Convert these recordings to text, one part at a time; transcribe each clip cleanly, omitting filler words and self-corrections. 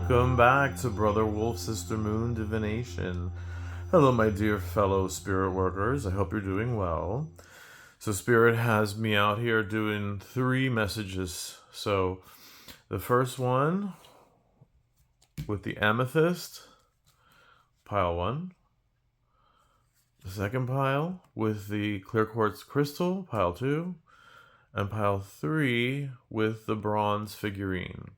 Welcome back to Brother Wolf, Sister Moon Divination. Hello, my dear fellow spirit workers. I hope you're doing well. So, Spirit has me out here doing 3 messages. So, the first one with the amethyst, pile 1. The second pile with the clear quartz crystal, pile 2. And pile 3 with the bronze figurine.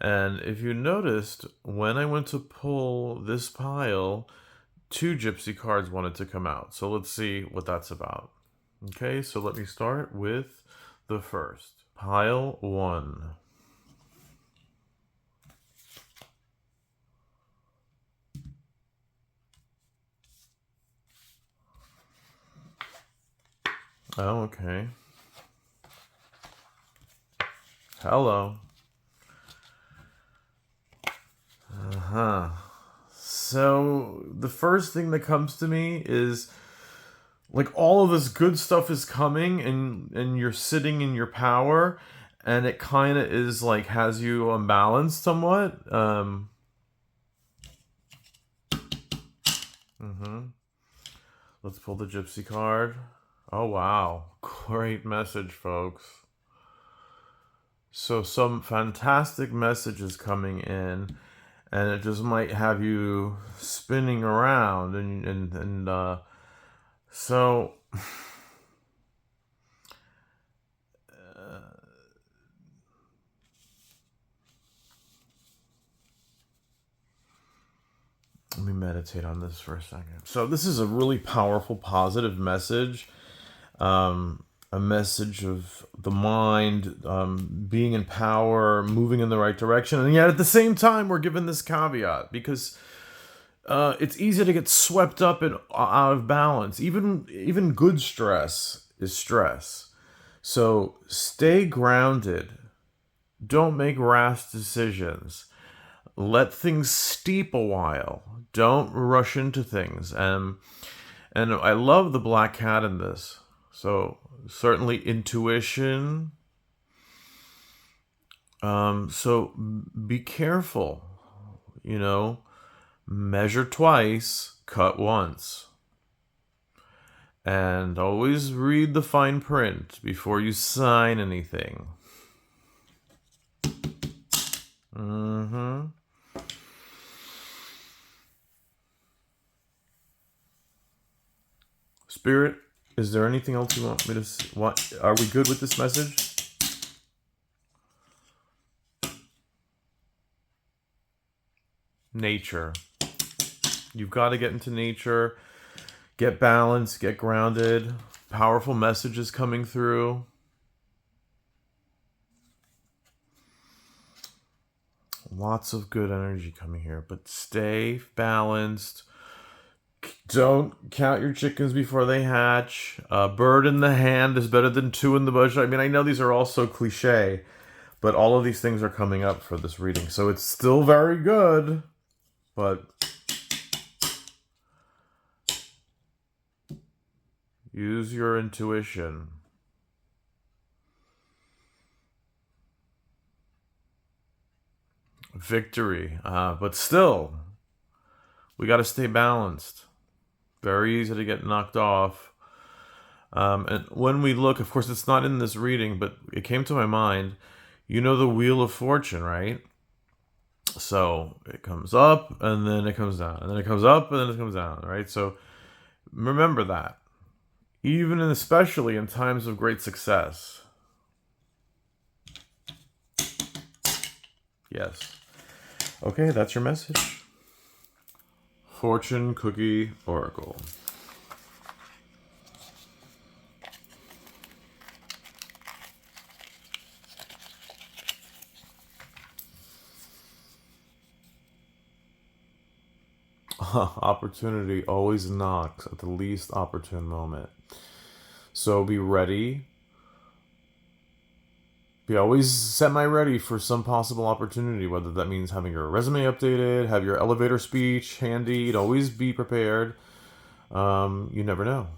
And if you noticed, when I went to pull this pile, 2 gypsy cards wanted to come out. So let's see what that's about. Okay, so let me start with the first. Pile 1. Oh, okay. Hello. So the first thing that comes to me is like all of this good stuff is coming and you're sitting in your power, and it kind of is like has you unbalanced somewhat. Let's pull the gypsy card. Oh wow, great message, folks. So some fantastic messages coming in, and it just might have you spinning around and so let me meditate on this for a second. So this is a really powerful, positive message. A message of the mind being in power, moving in the right direction. And yet at the same time, we're given this caveat because it's easy to get swept up and out of balance. Even good stress is stress. So stay grounded. Don't make rash decisions. Let things steep a while. Don't rush into things. And I love the black cat in this. So certainly intuition. So be careful. Measure twice, cut once. And always read the fine print before you sign anything. Spirit, is there anything else you want me to... What? Are we good with this message? Nature. You've got to get into nature. Get balanced. Get grounded. Powerful messages coming through. Lots of good energy coming here. But stay balanced. Don't count your chickens before they hatch. A bird in the hand is better than 2 in the bush. I mean, I know these are all so cliche, but all of these things are coming up for this reading. So it's still very good, but use your intuition. Victory. But still, we got to stay balanced. Very easy to get knocked off. And when we look, of course, it's not in this reading, but it came to my mind. You know the Wheel of Fortune, right? So it comes up, and then it comes down, and then it comes up, and then it comes down, right? So remember that. Even and especially in times of great success. Yes. Okay, that's your message. Fortune Cookie Oracle. Opportunity always knocks at the least opportune moment. So be ready. Be always semi-ready for some possible opportunity, whether that means having your resume updated, have your elevator speech handy. Always be prepared. You never know.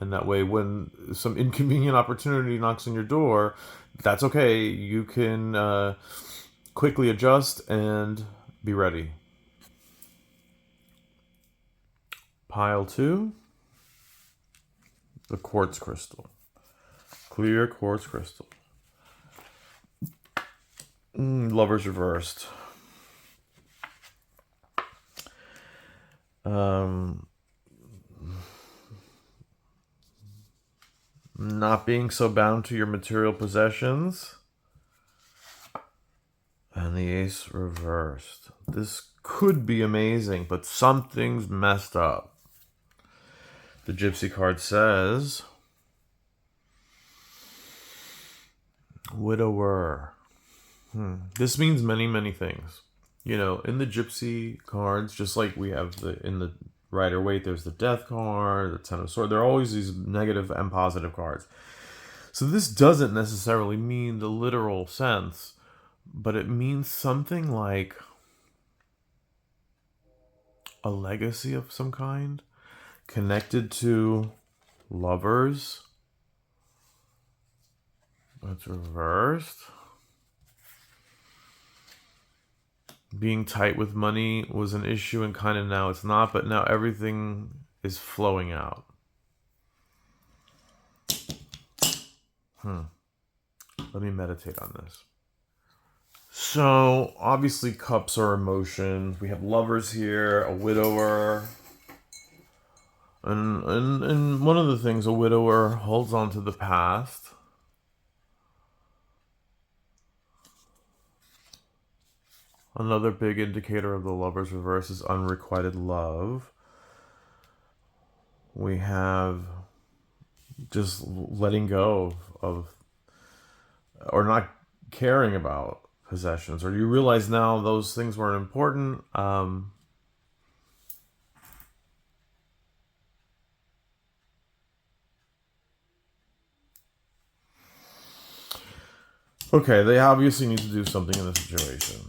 And that way, when some inconvenient opportunity knocks on your door, that's okay. You can quickly adjust and be ready. Pile 2, the quartz crystal. Clear quartz crystal. Lovers reversed. Not being so bound to your material possessions. And the ace reversed. This could be amazing, but something's messed up. The gypsy card says, widower. This means many, many things. You know, in the gypsy cards, just like we have in the Rider-Waite, there's the death card, the Ten of Swords. There are always these negative and positive cards. So this doesn't necessarily mean the literal sense, but it means something like a legacy of some kind connected to lovers. That's reversed. Being tight with money was an issue and kind of now it's not, but now everything is flowing out. Let me meditate on this. So, obviously cups are emotions. We have lovers here, a widower. And one of the things, a widower holds on to the past. Another big indicator of the lover's reverse is unrequited love. We have just letting go of or not caring about possessions, or you realize now those things weren't important. Okay, they obviously need to do something in this situation.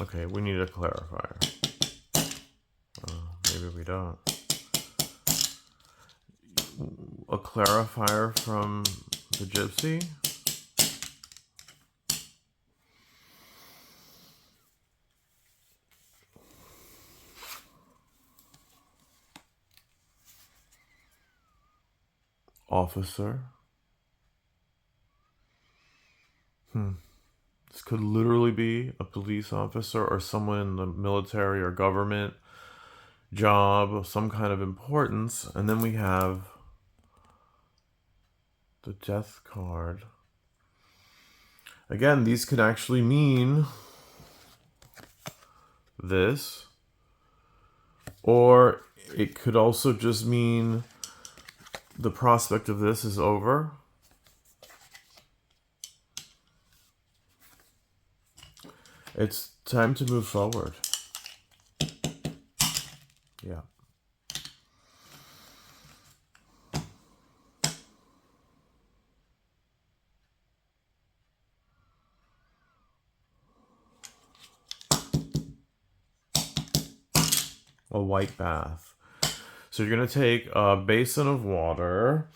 Okay, we need a clarifier. Maybe we don't. A clarifier from the gypsy? Officer. This could literally be a police officer or someone in the military or government job of some kind of importance. And then we have the death card. Again, these could actually mean this, or it could also just mean the prospect of this is over. It's time to move forward. Yeah. A white bath. So you're going to take a basin of water.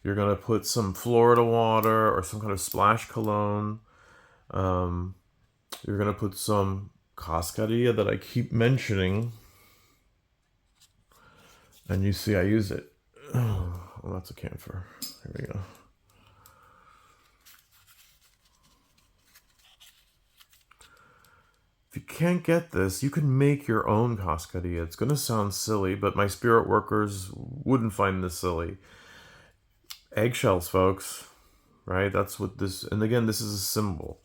You're going to put some Florida water or some kind of splash cologne. You're going to put some cascarilla that I keep mentioning. And you see I use it. Oh, well, that's a camphor. Here we go. If you can't get this, you can make your own cascarilla. It's going to sound silly, but my spirit workers wouldn't find this silly. Eggshells, folks. Right? That's what this... And again, this is a symbol.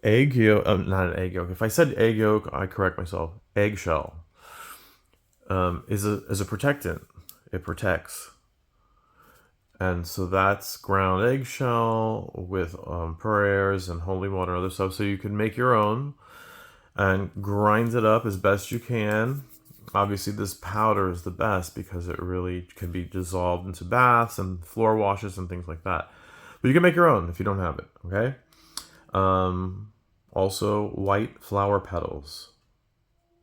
Egg yolk... not an egg yolk. If I said egg yolk, I correct myself. Eggshell is a protectant. It protects. And so that's ground eggshell with prayers and holy water and other stuff. So you can make your own and grind it up as best you can. Obviously, this powder is the best because it really can be dissolved into baths and floor washes and things like that. But you can make your own if you don't have it, okay? Also, white flower petals,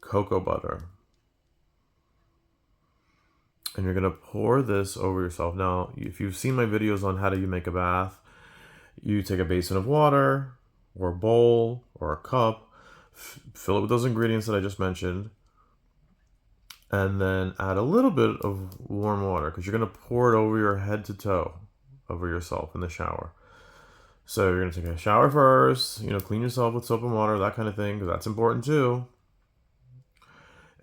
cocoa butter, And you're going to pour this over yourself. Now, if you've seen my videos on how do you make a bath, you take a basin of water or a bowl or a cup, fill it with those ingredients that I just mentioned, and then add a little bit of warm water because you're going to pour it over your head to toe, over yourself in the shower. So you're going to take a shower first, clean yourself with soap and water, that kind of thing, because that's important too.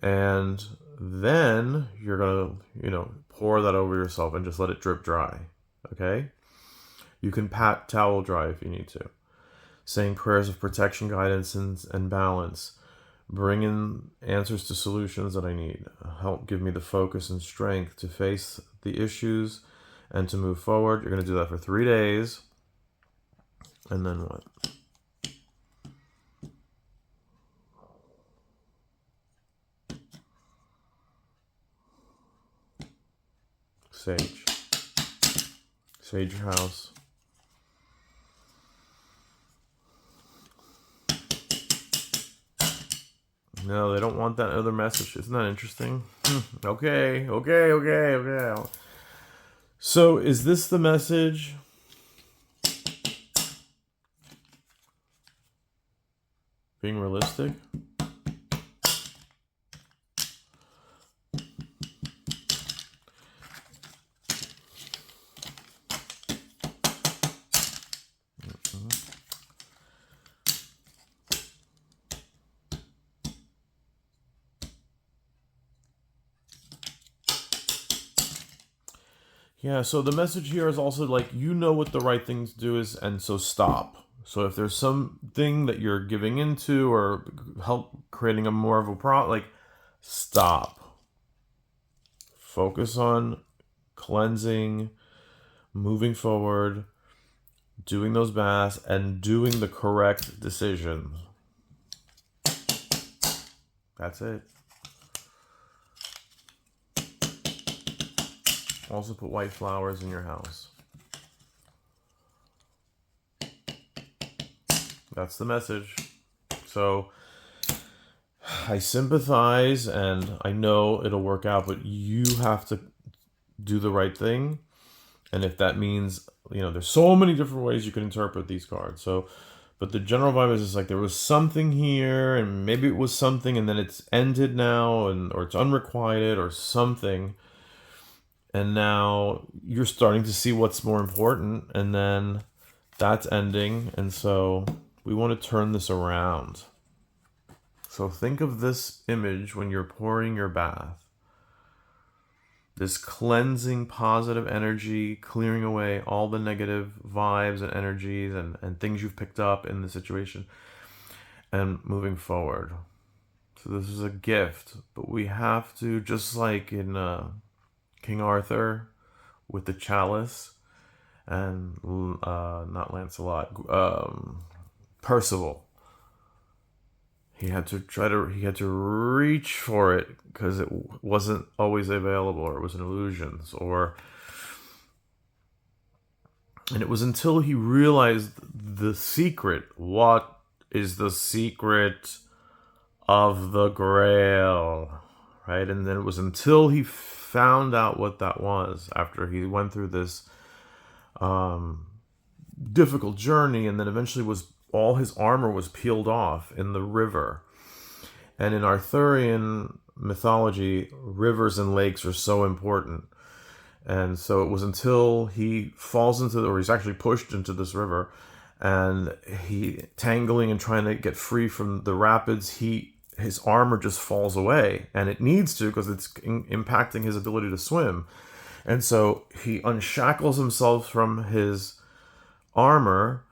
And then you're going to, pour that over yourself and just let it drip dry. Okay? You can pat towel dry if you need to. Saying prayers of protection, guidance, and balance. Bring in answers to solutions that I need. Help give me the focus and strength to face the issues and to move forward. You're going to do that for 3 days. And then what? Sage. Sage your house. No, they don't want that other message. Isn't that interesting? Okay. So, is this the message? Being realistic? Yeah, so the message here is also like, what the right thing to do is, and so stop. So if there's something that you're giving into or help creating a more of a problem, stop. Focus on cleansing, moving forward, doing those baths, and doing the correct decisions. That's it. Also put white flowers in your house. That's the message. So I sympathize and I know it'll work out, but you have to do the right thing. And if that means, there's so many different ways you can interpret these cards. But the general vibe is just like there was something here and maybe it was something and then it's ended now or it's unrequited or something. And now you're starting to see what's more important, and then that's ending. And so we want to turn this around. So think of this image when you're pouring your bath. This cleansing positive energy, clearing away all the negative vibes and energies and things you've picked up in the situation and moving forward. So this is a gift, but we have to, just like in King Arthur with the chalice and not Lancelot, Percival. He had to reach for it because it wasn't always available, or it was an illusion, and it was until he realized the secret. What is the secret of the Grail? Right? And then it was until he found out what that was after he went through this difficult journey, and then eventually all his armor was peeled off in the river. And in Arthurian mythology, rivers and lakes are so important. And so it was until he falls or he's actually pushed into this river, and he tangling and trying to get free from the rapids, his armor just falls away, and it needs to because it's impacting his ability to swim. And so he unshackles himself from his armor,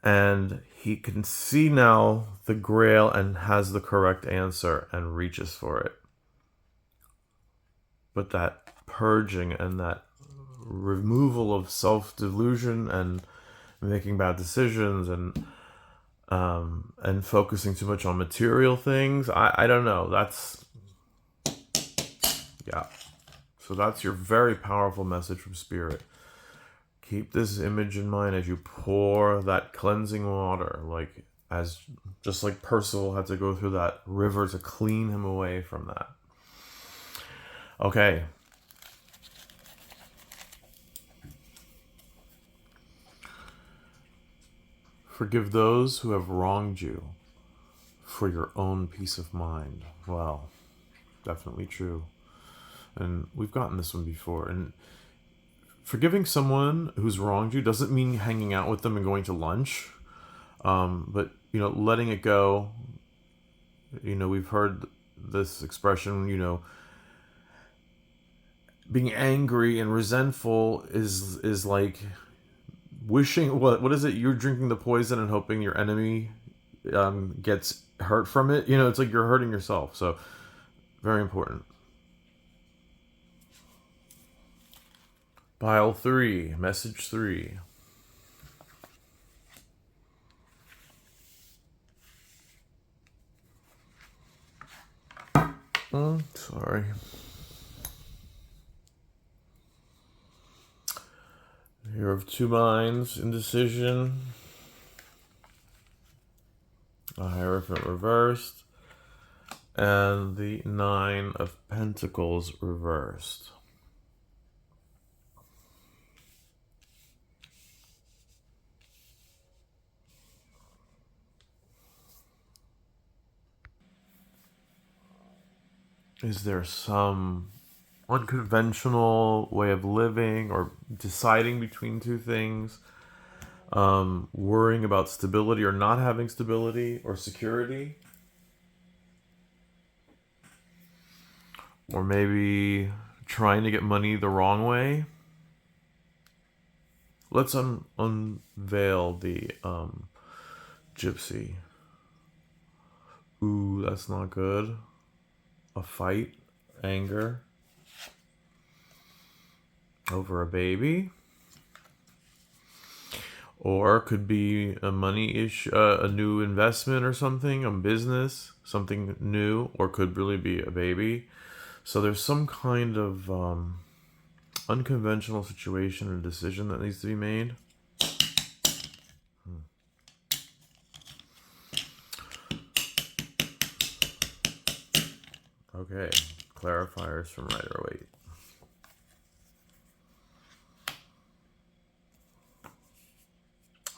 and he can see now the Grail and has the correct answer and reaches for it. But that purging and that removal of self-delusion and making bad decisions and focusing too much on material things, I don't know. So that's your very powerful message from Spirit. Keep this image in mind as you pour that cleansing water, just like Percival had to go through that river to clean him away from that. Okay. Forgive those who have wronged you for your own peace of mind. Well, definitely true. And we've gotten this one before. And forgiving someone who's wronged you doesn't mean hanging out with them and going to lunch. But, letting it go. We've heard this expression, being angry and resentful is like wishing, what is it? You're drinking the poison and hoping your enemy gets hurt from it. It's like you're hurting yourself. So very important. Pile 3, message 3. Sorry. Here of 2 minds, indecision. A Hierophant reversed. And the 9 of Pentacles reversed. Is there some unconventional way of living or deciding between 2 things? Worrying about stability or not having stability or security? Or maybe trying to get money the wrong way? Let's unveil the gypsy. Ooh, that's not good. A fight, anger over a baby, or could be a money issue, a new investment or something, a business, something new, or could really be a baby. So there's some kind of unconventional situation or decision that needs to be made. Okay, clarifiers from Rider-Waite.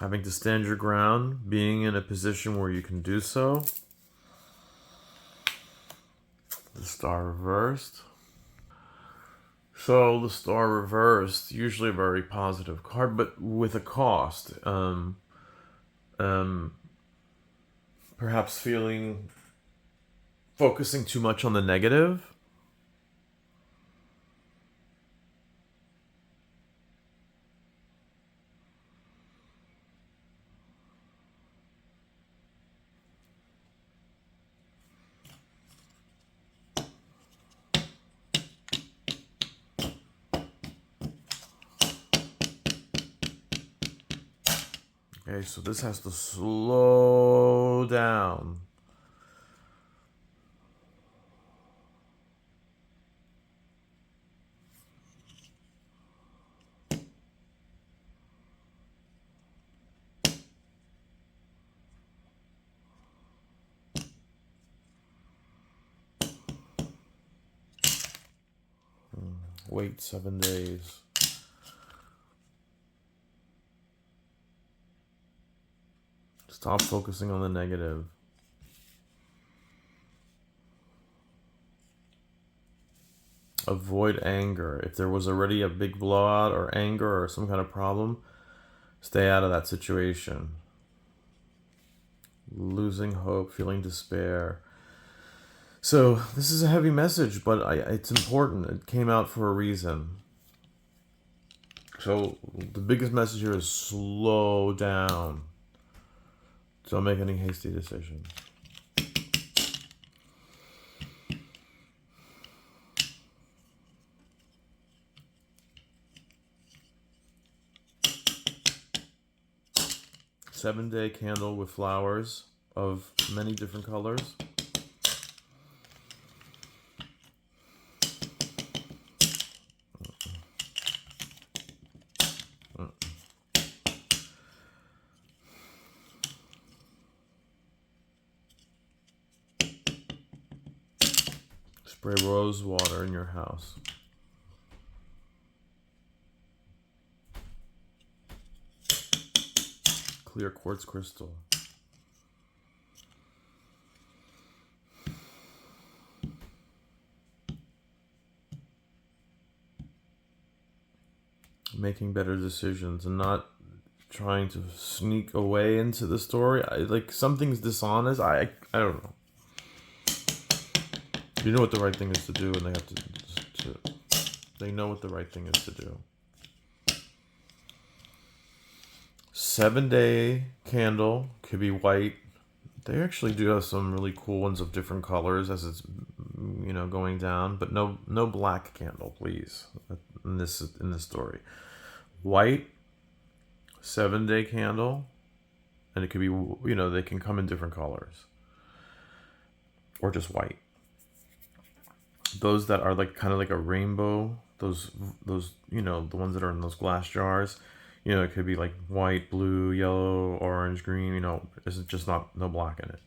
Having to stand your ground, being in a position where you can do so. The Star reversed. So the Star reversed, usually a very positive card, but with a cost. Perhaps focusing too much on the negative. Okay, so this has to slow down. Wait 7 days. Stop focusing on the negative. Avoid anger. If there was already a big blowout or anger or some kind of problem, stay out of that situation. Losing hope, feeling despair. So this is a heavy message, but it's important. It came out for a reason. So the biggest message here is slow down. Don't make any hasty decisions. Seven-day candle with flowers of many different colors. Spray rose water in your house. Clear quartz crystal. Making better decisions and not trying to sneak away into the story. Like something's dishonest. I don't know. You know what the right thing is to do, and they have to they know what the right thing is to do. 7-day candle, could be white. They actually do have some really cool ones of different colors as it's going down, but no black candle, please. In this story, white 7-day candle, and it could be they can come in different colors or just white. Those that are like kind of like a rainbow, those the ones that are in those glass jars. It could be like white, blue, yellow, orange, green, it's just no black in it.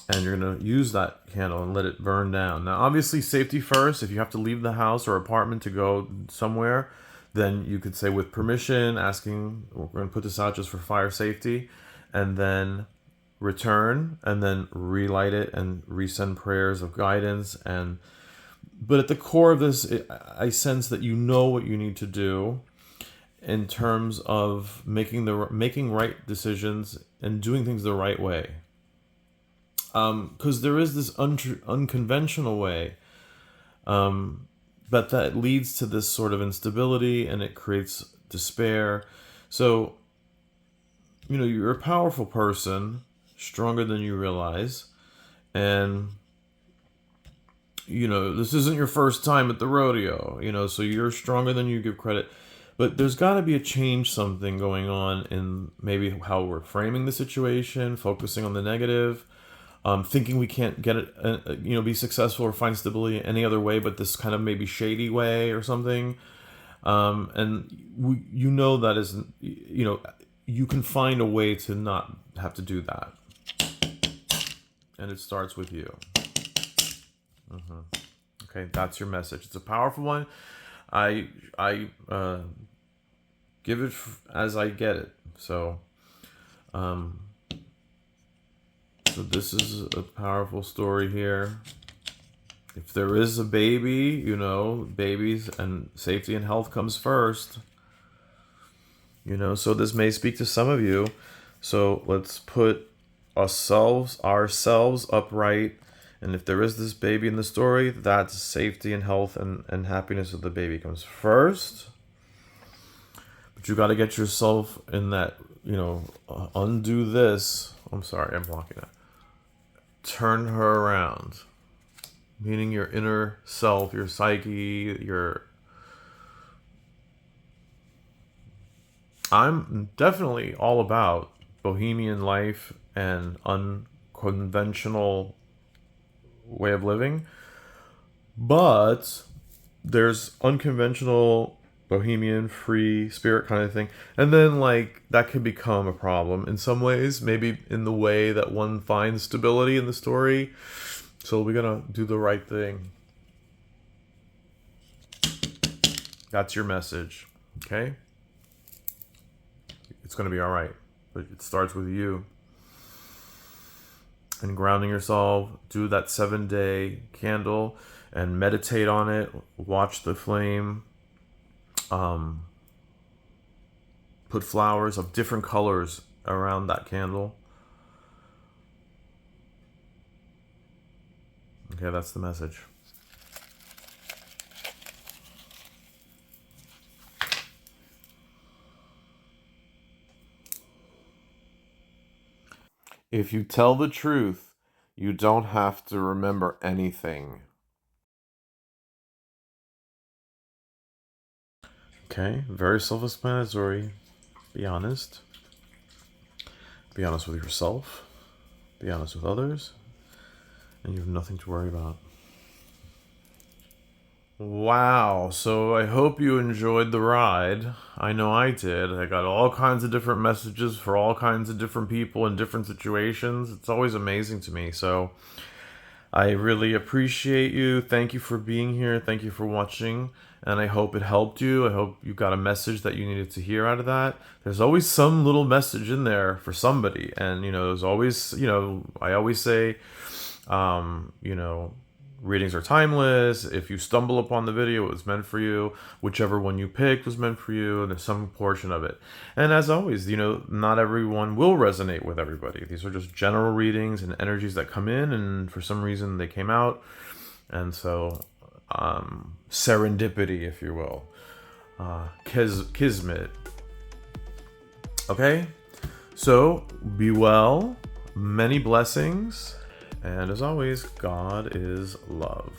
And you're going to use that candle and let it burn down. Now, obviously, safety first. If you have to leave the house or apartment to go somewhere, then you could say with permission, asking, we're going to put this out just for fire safety, and then return, and then relight it and resend prayers of guidance. But at the core of this, I sense that you know what you need to do in terms of making right decisions and doing things the right way. Because there is this unconventional way, but that leads to this sort of instability, and it creates despair. So, you're a powerful person, stronger than you realize, and this isn't your first time at the rodeo, so you're stronger than you give credit. But there's got to be a change, something going on in maybe how we're framing the situation, focusing on the negative, thinking we can't get it, be successful or find stability any other way, but this kind of maybe shady way or something. And that isn't, you can find a way to not have to do that. And it starts with you. Okay, that's your message. It's a powerful one. I give it as I get it. So this is a powerful story here. If there is a baby, babies and safety and health comes first. So this may speak to some of you. So let's put ourselves upright. And if there is this baby in the story, that's safety and health and happiness of the baby comes first. But you got to get yourself in that, undo this. I'm sorry, I'm blocking that. Turn her around. Meaning your inner self, your psyche, I'm definitely all about bohemian life and unconventional way of living, but there's unconventional, bohemian, free spirit kind of thing, and then that can become a problem in some ways, maybe in the way that one finds stability in the story. So we're gonna do the right thing. That's your message, okay? It's gonna be all right, but it starts with you. And grounding yourself, do that 7-day candle and meditate on it. Watch the flame. Put flowers of different colors around that candle. Okay, that's the message. If you tell the truth, you don't have to remember anything. Okay, very self-explanatory. Be honest. Be honest with yourself. Be honest with others. And you have nothing to worry about. Wow, so I hope you enjoyed the ride. I know I did. I got all kinds of different messages for all kinds of different people in different situations. It's always amazing to me. So I really appreciate you. Thank you for being here. Thank you for watching. and I hope it helped you. I hope you got a message that you needed to hear out of that. There's always some little message in there for somebody, and there's always, I always say, you know, readings are timeless. If you stumble upon the video, it was meant for you. Whichever one you picked was meant for you, and there's some portion of it. And as always, not everyone will resonate with everybody. These are just general readings and energies that come in, and for some reason they came out. And so, serendipity, if you will, kismet. Okay, so be well, many blessings, and as always, God is love.